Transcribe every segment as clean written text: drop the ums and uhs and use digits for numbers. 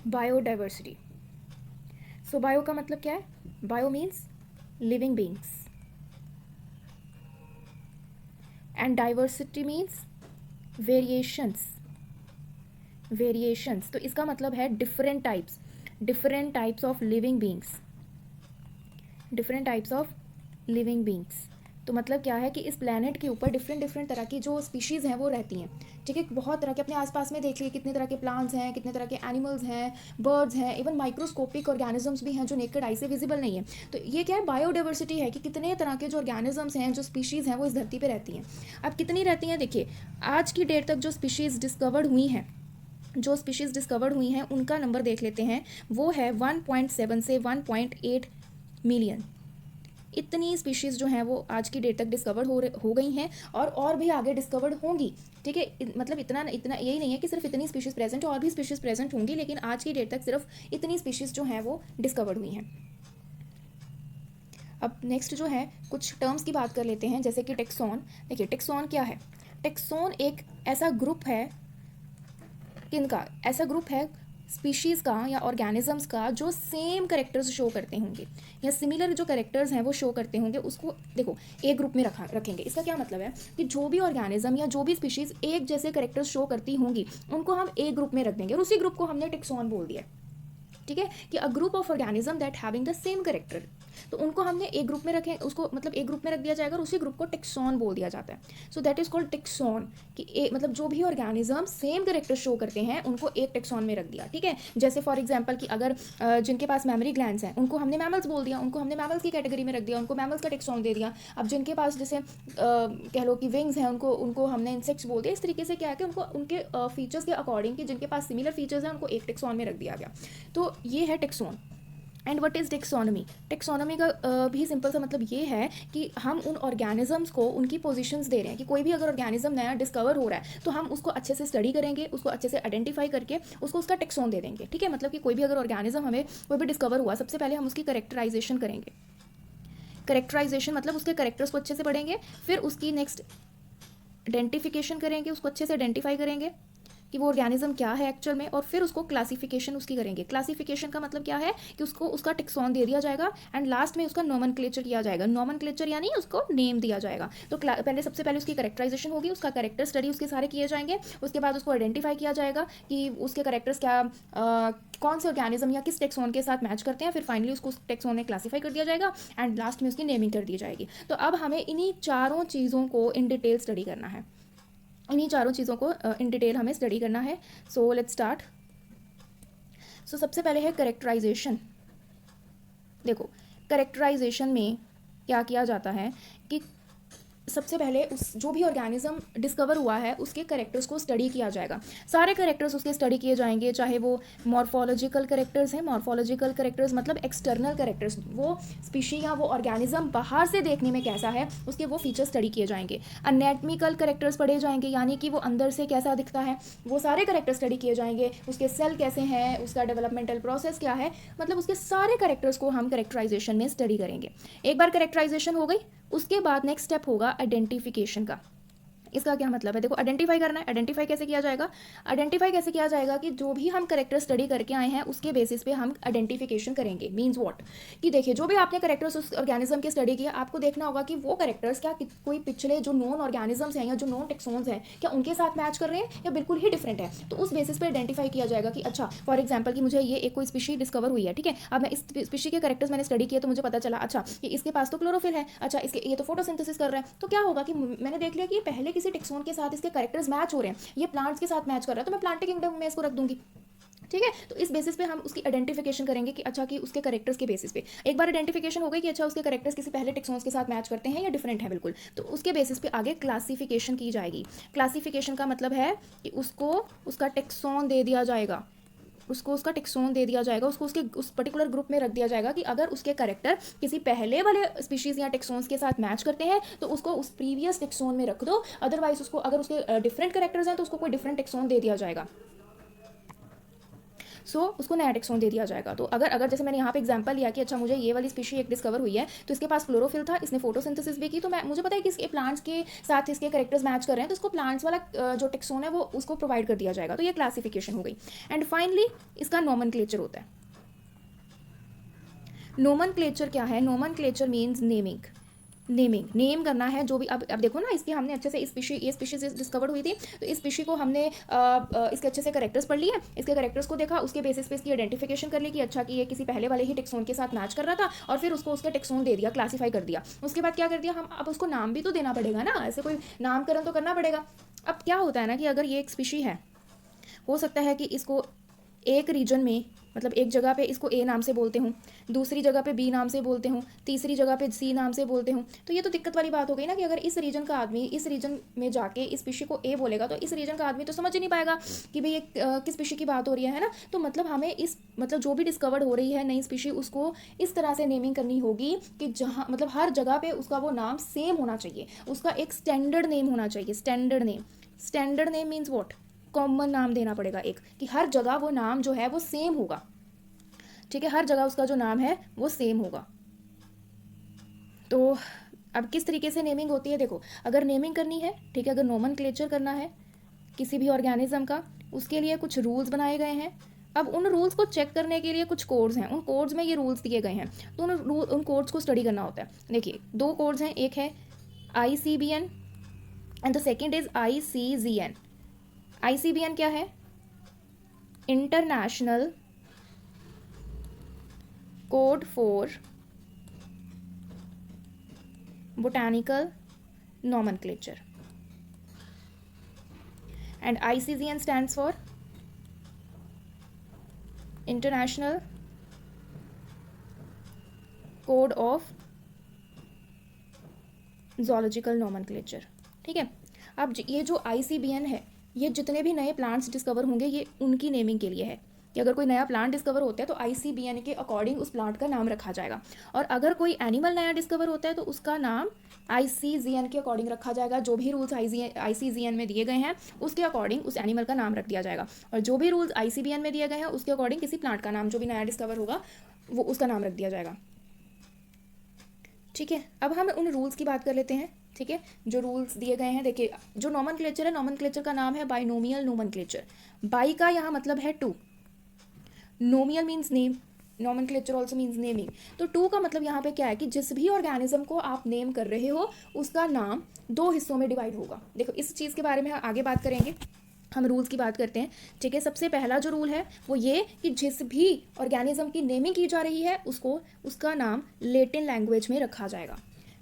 Biodiversity. सो bio का मतलब क्या है? Bio means living beings and diversity means variations. Variations तो इसका मतलब है different types of living beings, different types of living beings. तो मतलब क्या है कि इस प्लैनेट के ऊपर डिफरेंट डिफरेंट तरह की जो स्पीशीज़ हैं वो रहती हैं। ठीक है, बहुत तरह के, अपने आसपास में देख लीजिए कितने तरह के प्लांट्स हैं, कितने तरह के एनिमल्स हैं, बर्ड्स हैं, इवन माइक्रोस्कोपिक ऑर्गेनिजम्स भी हैं जो नेकेड आई से विजिबल नहीं है। तो ये क्या है? बायोडाइवर्सिटी है कि कितने तरह के जो ऑर्गेनिजम्स हैं, जो स्पीशीज़ हैं वो इस धरती पर रहती हैं। अब कितनी रहती हैं? देखिए, आज की डेट तक जो स्पीशीज़ डिस्कवर्ड हुई हैं, उनका नंबर देख लेते हैं। वो है 1.7 से 1.8 मिलियन। इतनी स्पीशीज़ जो हैं वो आज की डेट तक डिस्कवर्ड हो गई हैं और भी आगे डिस्कवर्ड होंगी। ठीक है, मतलब इतना यही नहीं है कि सिर्फ इतनी स्पीशीज़ प्रेजेंट है, और भी स्पीशीज़ प्रेजेंट होंगी, लेकिन आज की डेट तक सिर्फ इतनी स्पीशीज़ जो हैं वो डिस्कवर्ड हुई हैं। अब नेक्स्ट जो है कुछ टर्म्स की बात कर लेते हैं, जैसे कि टेक्सॉन। देखिए, टेक्सॉन क्या है? टेक्सॉन एक ऐसा ग्रुप है, किनका ऐसा ग्रुप है? स्पीशीज़ का या ऑर्गेनिजम्स का जो सेम करेक्टर्स शो करते होंगे या सिमिलर जो करेक्टर्स हैं वो शो करते होंगे, उसको देखो एक ग्रुप में रखेंगे। इसका क्या मतलब है कि जो भी ऑर्गेनिज्म या जो भी स्पीशीज़ एक जैसे करेक्टर्स शो करती होंगी उनको हम एक ग्रुप में रख देंगे, और उसी ग्रुप को हमने टेक्सॉन बोल दिया। ठीक है, कि a group of organism that having the same character, तो उनको हमने एक ग्रुप में रखें, उसको मतलब एक ग्रुप में रख दिया जाएगा और उसी ग्रुप को टेक्सॉन बोल दिया जाता है। So that is called tax on, कि मतलब जो भी ऑर्गेनिज्म सेम करेक्टर शो करते हैं उनको एक टेक्सॉन में रख दिया। ठीक है, जैसे फॉर एग्जाम्पल कि अगर जिनके पास मेमोरी ग्लैंड्स हैं उनको हमने मैमल्स बोल दिया, उनको हमने मैमल्स की कैटेगरी में रख दिया, उनको मैमल्स का टेक्सॉन दे दिया। अब जिनके पास जैसे कह लो कि विंग्स हैं, उनको हमने इंसेक्ट्स बोल दिया। इस तरीके से क्या है कि उनको उनके फीचर्स के अकॉर्डिंग, कि जिनके पास सिमिलर फीचर्स हैं उनको एक टेक्सॉन में रख दिया गया। तो ये है tax on. And what is taxonomy? Taxonomy का भी सिंपल सा मतलब ये है कि हम उन ऑर्गेनिजम्स को उनकी पोजीशंस दे रहे हैं, कि कोई भी अगर ऑर्गेनिज्म नया डिस्कवर हो रहा है तो हम उसको अच्छे से स्टडी करेंगे, उसको अच्छे से आइडेंटिफाई करके उसको उसका टेक्सोन दे देंगे। ठीक है, मतलब कि कोई भी अगर ऑर्गेनिज्म हमें कोई भी डिस्कवर हुआ, सबसे पहले हम उसकी करेक्टराइजेशन करेंगे। करेक्टराइजेशन मतलब उसके करेक्टर्स को अच्छे से पढ़ेंगे, फिर उसकी नेक्स्ट आइडेंटिफिकेशन करेंगे, उसको अच्छे से आइडेंटिफाई करेंगे कि वो ऑर्गेनिज्म क्या है एक्चुअल में, और फिर उसको क्लासिफिकेशन उसकी करेंगे। क्लासिफिकेशन का मतलब क्या है कि उसको उसका टेक्सॉन दे दिया जाएगा एंड लास्ट में उसका नोमेनक्लेचर किया जाएगा। नोमेनक्लेचर यानी उसको नेम दिया जाएगा। तो पहले सबसे पहले उसकी करेक्टराइजेशन होगी, उसका करेक्टर स्टडी उसके सारे किए जाएंगे, उसके बाद उसको आइडेंटिफाई किया जाएगा कि उसके करेक्टर्स क्या कौन से ऑर्गेनिज्म या किस टेक्सॉन के साथ मैच करते हैं, फिर फाइनली उसको उस टेक्सॉन में क्लासीफाई कर दिया जाएगा एंड लास्ट में उसकी नेमिंग कर दी जाएगी। तो अब हमें इन्हीं चारों चीज़ों को इन डिटेल स्टडी करना है, इन्हीं चारों चीज़ों को इन डिटेल हमें स्टडी करना है। So let's start. सो सबसे पहले है करेक्टराइजेशन। देखो, करेक्टराइजेशन में क्या किया जाता है कि सबसे पहले उस जो भी ऑर्गेनिज्म डिस्कवर हुआ है उसके करेक्टर्स को स्टडी किया जाएगा। सारे करेक्टर्स उसके स्टडी किए जाएंगे, चाहे वो मॉर्फोलॉजिकल करेक्टर्स हैं। मॉर्फोलॉजिकल करेक्टर्स मतलब एक्सटर्नल करेक्टर्स, वो स्पीशी या वो ऑर्गेनिज्म बाहर से देखने में कैसा है उसके वो फीचर्स स्टडी किए जाएंगे। अनेटमिकल करेक्टर्स पढ़े जाएंगे, यानी कि वो अंदर से कैसा दिखता है, वो सारे करेक्टर स्टडी किए जाएंगे। उसके सेल कैसे हैं, उसका डेवलपमेंटल प्रोसेस क्या है, मतलब उसके सारे करेक्टर्स को हम करेक्टराइजेशन में स्टडी करेंगे। एक बार करेक्टराइजेशन हो गई, उसके बाद नेक्स्ट स्टेप होगा आइडेंटिफिकेशन का। इसका क्या मतलब है? देखो, आइडेंटिफाई करना है। आइडेंटिफाई कैसे किया जाएगा? आइडेंटिफाई कैसे किया जाएगा कि जो भी हम करेक्टर स्टडी करके आए हैं उसके बेसिस पे हम आइडेंटिफिकेशन करेंगे। मीन्स व्हाट, कि देखिए जो भी आपने करेक्टर्स उस ऑर्गेनिज्म के स्टडी किया, आपको देखना होगा कि वो करेक्टर्स क्या कोई पिछले जो नॉन ऑर्गेनिजम्स हैं या जो नॉन टेक्सोन्स हैं क्या उनके साथ मैच कर रहे हैं या बिल्कुल ही डिफरेंट है। तो उस बेसिस पे आइडेंटिफाई किया जाएगा कि अच्छा, फॉर एग्जाम्पल कि मुझे ये एक कोई स्पीशी डिस्कवर हुई है। ठीक है, अब मैं इस स्पीशी के करेक्टर्स मैंने स्टडी किए तो मुझे पता चला अच्छा कि इसके पास तो क्लोरोफिल है, अच्छा इसके ये तो फोटोसिंथेसिस कर रहा है। तो क्या होगा कि मैंने देख लिया कि पहले किसी टेक्सोन के साथ इसके करेक्टर्स मैच हो रहे हैं, ये प्लांट्स के साथ मैच कर रहा है, तो मैं प्लांट किंगडम में इसको रख दूंगी। ठीक है, तो इस बेसिस पे हम उसकी आइडेंटिफिकेशन करेंगे कि अच्छा कि उसके करेक्टर्स के बेसिस पे एक बार आइडेंटिफिकेशन हो गई कि अच्छा उसके करेक्टर्स किसी पहले टेक्सोन्स के साथ मैच करते हैं या डिफरेंट है बिल्कुल, तो उसके बेसिस पे आगे क्लासिफिकेशन की जाएगी। क्लासिफिकेशन का मतलब है कि उसको उसका टेक्सोन दे दिया जाएगा, उसको उसका टेक्सोन दे दिया जाएगा, उसको उसके उस पर्टिकुलर ग्रुप में रख दिया जाएगा कि अगर उसके करेक्टर किसी पहले वाले स्पीशीज़ या टेक्सोन्स के साथ मैच करते हैं तो उसको उस प्रीवियस टेक्सोन में रख दो, अदरवाइज उसको अगर उसके डिफरेंट करेक्टर्स हैं तो उसको कोई डिफरेंट टेक्सोन दे दिया जाएगा। सो उसको नया टेक्सोन दे दिया जाएगा। तो अगर अगर जैसे मैंने यहाँ पे एग्जांपल लिया कि अच्छा मुझे ये वाली स्पीशी एक डिस्कवर हुई है, तो इसके पास क्लोरोफिल था, इसने फोटोसिंथेसिस भी की, तो मुझे पता है कि इसके प्लांट्स के साथ इसके कैरेक्टर्स मैच कर रहे हैं, तो इसको प्लांट्स वाला जो टेक्सोन है वो उसको प्रोवाइड कर दिया जाएगा। तो ये क्लासिफिकेशन हो गई। एंड फाइनली इसका नोमेनक्लेचर होता है। नोमेनक्लेचर क्या है? Nomenclature means naming. नेम करना है जो भी। अब देखो ना, इसकी हमने अच्छे से ये स्पीशीज डिस्कवर्ड हुई थी, तो इस स्पीशी को हमने इसके अच्छे से कैरेक्टर्स पढ़ लिए, इसके कैरेक्टर्स को देखा, उसके बेसिस पे इसकी आइडेंटिफिकेशन कर ली कि अच्छा कि ये किसी पहले वाले ही टेक्सोन के साथ मैच कर रहा था, और फिर उसको उसका टेक्सोन दे दिया, क्लासीफाई कर दिया। उसके बाद क्या कर दिया हम, अब उसको नाम भी तो देना पड़ेगा ना, ऐसे कोई नामकरण तो करना पड़ेगा। अब क्या होता है ना कि अगर ये एक स्पीशी है, हो सकता है कि इसको एक रीजन में, मतलब एक जगह पे इसको ए नाम से बोलते हूँ, दूसरी जगह पे बी नाम से बोलते हूँ, तीसरी जगह पे सी नाम से बोलते हूँ, तो ये तो दिक्कत वाली बात हो गई ना कि अगर इस रीजन का आदमी इस रीजन में जाके इस स्पीशी को ए बोलेगा, तो इस रीजन का आदमी तो समझ ही नहीं पाएगा कि भाई ये किस स्पीशी की बात हो रही है ना। तो मतलब हमें इस मतलब जो भी डिस्कवर्ड हो रही है नई स्पीशी, उसको इस तरह से नेमिंग करनी होगी कि जहाँ मतलब हर जगह पे उसका वो नाम सेम होना चाहिए, उसका एक स्टैंडर्ड नेम होना चाहिए। Standard name means what? Common नाम देना पड़ेगा एक, कि हर जगह वो नाम जो है वो सेम होगा। ठीक है, हर जगह उसका जो नाम है वो सेम होगा। तो अब किस तरीके से नेमिंग होती है? देखो, अगर नेमिंग करनी है, ठीक है, अगर नोमेनक्लेचर करना है किसी भी ऑर्गेनिज्म का, उसके लिए कुछ रूल्स बनाए गए हैं। अब उन रूल्स को चेक करने के लिए कुछ कोड्स हैं, उन कोड्स में ये रूल्स दिए गए हैं, तो उन कोड्स को स्टडी करना होता है। देखिए, दो कोड्स हैं, एक है ICBN and the second is ICZN। ICBN क्या है? International code for botanical nomenclature, and ICZN stands for International Code of Zoological Nomenclature। ठीक है, अब ये जो ICBN है, ये जितने भी नए प्लांट्स डिस्कवर होंगे ये उनकी नेमिंग के लिए है, कि अगर कोई नया प्लांट डिस्कवर होता है तो ICBN के अकॉर्डिंग उस प्लांट का नाम रखा जाएगा, और अगर कोई एनिमल नया डिस्कवर होता है तो उसका नाम ICZN के अकॉर्डिंग रखा जाएगा। जो भी रूल्स ICZN में दिए गए हैं उसके अकॉर्डिंग उस एनिमल का नाम रख दिया जाएगा, और जो भी रूल्स ICBN में दिए गए हैं उसके अकॉर्डिंग किसी प्लांट का नाम जो भी नया डिस्कवर होगा वो उसका नाम रख दिया जाएगा। ठीक है, अब हम उन रूल्स की बात कर लेते हैं। ठीक है, जो रूल्स दिए गए हैं, देखिए जो नोमेनक्लेचर है, नोमेनक्लेचर का नाम है बाइनोमियल नोमेनक्लेचर। बाई का यहाँ मतलब है two, nomial means name, nomenclature also means naming. तो टू का मतलब यहाँ पे क्या है कि जिस भी ऑर्गेनिज्म को आप नेम कर रहे हो उसका नाम दो हिस्सों में डिवाइड होगा। देखो, इस चीज़ के बारे में आगे बात करेंगे, हम रूल्स की बात करते हैं। ठीक है, सबसे पहला जो रूल है वो ये कि जिस भी ऑर्गेनिज्म की नेमिंग की जा रही है उसको उसका नाम लैटिन लैंग्वेज में रखा जाएगा,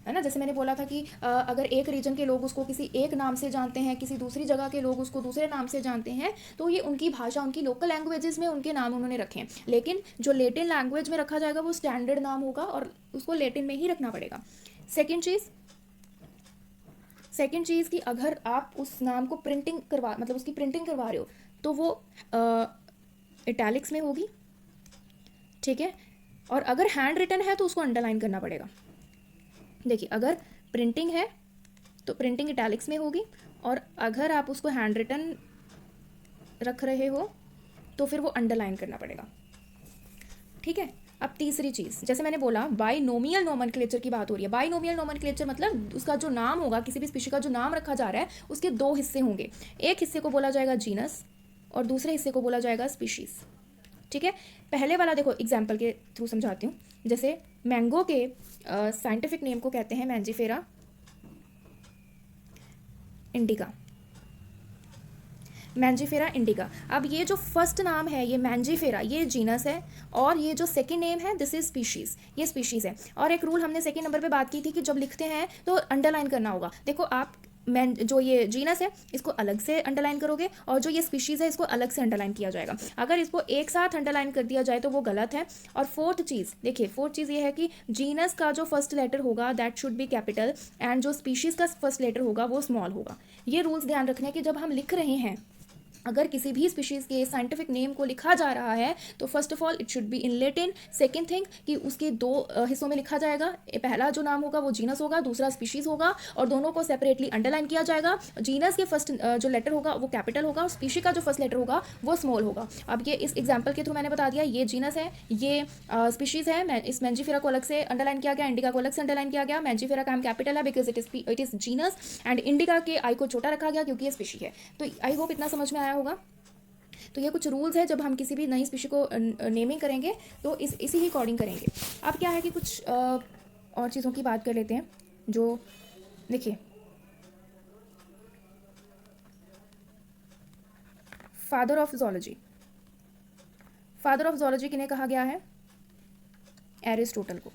है ना। जैसे मैंने बोला था कि अगर एक रीजन के लोग उसको किसी एक नाम से जानते हैं, किसी दूसरी जगह के लोग उसको दूसरे नाम से जानते हैं, तो ये उनकी भाषा, उनकी लोकल लैंग्वेजेस में उनके नाम उन्होंने रखे हैं। लेकिन जो लैटिन लैंग्वेज में रखा जाएगा वो स्टैंडर्ड नाम होगा और उसको लैटिन में ही रखना पड़ेगा। सेकेंड चीज़ कि अगर आप उस नाम को प्रिंटिंग करवा मतलब उसकी प्रिंटिंग करवा रहे हो तो वो इटैलिक्स में होगी। ठीक है, और अगर हैंड रिटन है तो उसको अंडरलाइन करना पड़ेगा। देखिए, अगर प्रिंटिंग है तो प्रिंटिंग इटैलिक्स में होगी, और अगर आप उसको हैंड रिटन रख रहे हो तो फिर वो अंडरलाइन करना पड़ेगा। ठीक है, अब तीसरी चीज़, जैसे मैंने बोला बाइनोमियल नोमेनक्लेचर की बात हो रही है। बाइनोमियल नोमेनक्लेचर मतलब उसका जो नाम होगा, किसी भी स्पीशी का जो नाम रखा जा रहा है उसके दो हिस्से होंगे, एक हिस्से को बोला जाएगा जीनस और दूसरे हिस्से को बोला जाएगा स्पीशीज़। ठीक है, पहले वाला देखो एग्जाम्पल के थ्रू समझाती हूँ। जैसे मैंगो के साइंटिफिक नेम को कहते हैं मैंजीफेरा इंडिका, मैंजीफेरा इंडिका। अब ये जो फर्स्ट नाम है ये मैंजीफेरा, ये जीनस है, और ये जो सेकंड नेम है दिस इज स्पीशीज़, ये स्पीशीज़ है। और एक रूल हमने सेकंड नंबर पे बात की थी कि जब लिखते हैं तो अंडरलाइन करना होगा। देखो, आप जो ये जीनस है इसको अलग से अंडरलाइन करोगे और जो ये स्पीशीज़ है इसको अलग से अंडरलाइन किया जाएगा। अगर इसको एक साथ अंडरलाइन कर दिया जाए तो वो गलत है। और फोर्थ चीज़, देखिए फोर्थ चीज़ ये है कि जीनस का जो फर्स्ट लेटर होगा that should be capital and जो स्पीशीज़ का फर्स्ट लेटर होगा वो स्मॉल होगा। ये रूल्स ध्यान रखने कि जब हम लिख रहे हैं अगर किसी भी स्पीशीज़ के साइंटिफिक नेम को लिखा जा रहा है तो first of all it should be in Latin. Second thing कि उसके दो हिस्सों में लिखा जाएगा, पहला जो नाम होगा वो जीनस होगा, दूसरा स्पीशीज़ होगा, और दोनों को सेपरेटली अंडरलाइन किया जाएगा। जीनस के फर्स्ट जो लेटर होगा वो कैपिटल होगा, स्पीशी का जो फर्स्ट लेटर होगा वो स्मॉल होगा। अब ये इस एग्जाम्पल के थ्रू मैंने बता दिया, ये जीनस है, ये स्पीशीज़ है। इस मैंजीफेरा को अलग से अंडरलाइन किया गया, इंडिका को अलग से अंडरलाइन किया गया। मैंजीफेरा का नाम कैपिटल है because it is genus, and indica के आई को छोटा रखा गया क्योंकि ये स्पीशी है। तो आई होप इतना समझ में आया होगा। तो ये कुछ रूल्स है, जब हम किसी भी नई स्पीशी को नेमिंग करेंगे तो इसी ही अकॉर्डिंग करेंगे। अब क्या है कि कुछ और चीज़ों की बात कर लेते हैं। जो देखिए, father of zoology, father of zoology किन्हें कहा गया है? एरिस्टोटल को।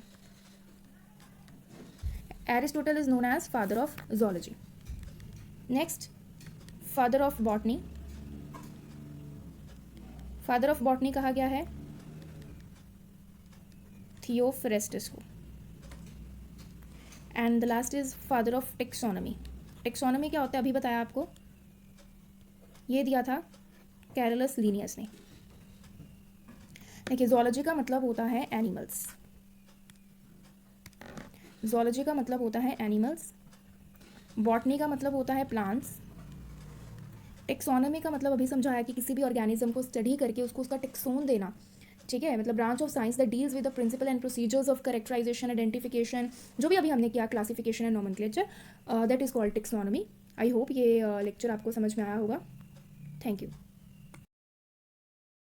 Aristotle is known as father of zoology. Next, father of botany, father of botany कहा गया है थियोफ्रेस्टस को। And the last is father of taxonomy. Taxonomy क्या होता है अभी बताया आपको, ये दिया था कैरोलस लीनियस ने। देखिए, ज़ूलॉजी का मतलब होता है एनिमल्स, ज़ूलॉजी का मतलब होता है एनिमल्स, बॉटनी का मतलब होता है प्लांट्स, टेक्सोनॉमी का मतलब अभी समझाया कि किसी भी ऑर्गेनिज्म को स्टडी करके उसको उसका टेक्सोन देना, ठीक है, मतलब branch of science that deals with the principle and procedures of characterisation, identification, जो भी अभी हमने किया, classification and nomenclature, that is called taxonomy. I hope ये लेक्चर आपको समझ में आया होगा। Thank you.